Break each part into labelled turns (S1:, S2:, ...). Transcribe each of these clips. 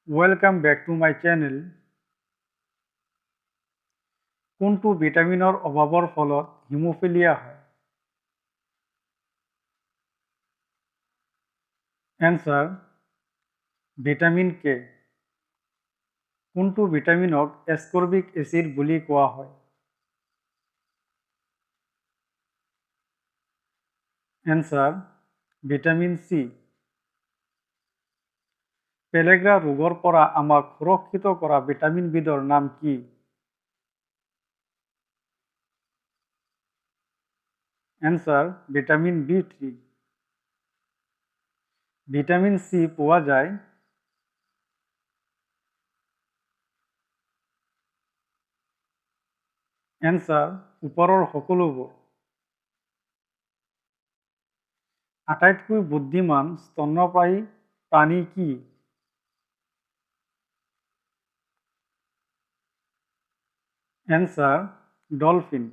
S1: Welcome back to my channel. কোনটো ভিটামিনৰ অভাৱৰ ফলত হিমোফিলিয়া হয়? Answer: vitamin K. কোনটো ভিটামিনক এস্কৰ্বিক এচিড বুলি কোৱা হয়? Answer: vitamin C. পেলেগ্ৰা ৰোগৰ পৰা আমাক সুৰক্ষিত কৰা ভিটামিনবিধৰ নাম কি? Answer: vitamin B3। Vitamin C পোৱা যায় Answer: ওপৰৰ সকলোবোৰ। আটাইতকৈ বুদ্ধিমান স্তন্যপায়ী প্ৰাণী কি? Answer: dolphin.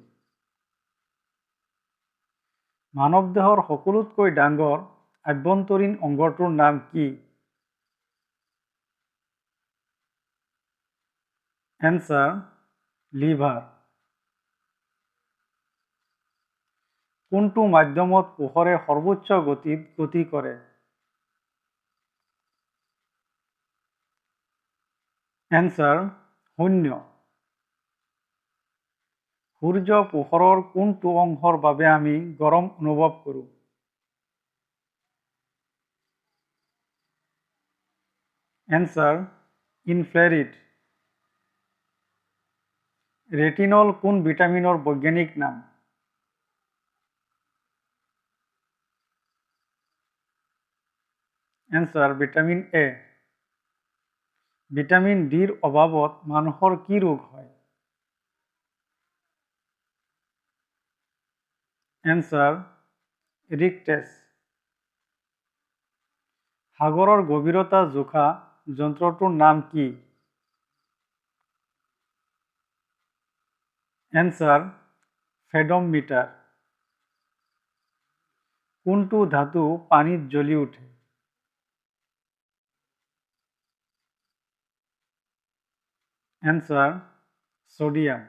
S1: মানৱ দেহৰ সকলোতকৈ ডাঙৰ আভ্যন্তৰীণ অংগটোৰ নাম কি? Answer: liver. কোনটো মাধ্যমত পোহৰে সৰ্বোচ্চ গতিত গতি কৰে? Answer: শূন্য। সূৰ্য পোহৰৰ কোনটো অংশৰ বাবে আমি গৰম অনুভৱ কৰোঁ? Answer: infrared. ৰেটিনল কোন ভিটামিনৰ বৈজ্ঞানিক নাম? Answer: vitamin A. ভিটামিন ডিৰ অভাৱত মানুহৰ কি ৰোগ হয়? Answer: ৰিকটেছ। সাগৰৰ গভীৰতা জোখা যন্ত্ৰটোৰ নাম কি? Answer: ফেডোমিটাৰ। কোনটো ধাতু পানীত জ্বলি উঠে? Answer: sodium.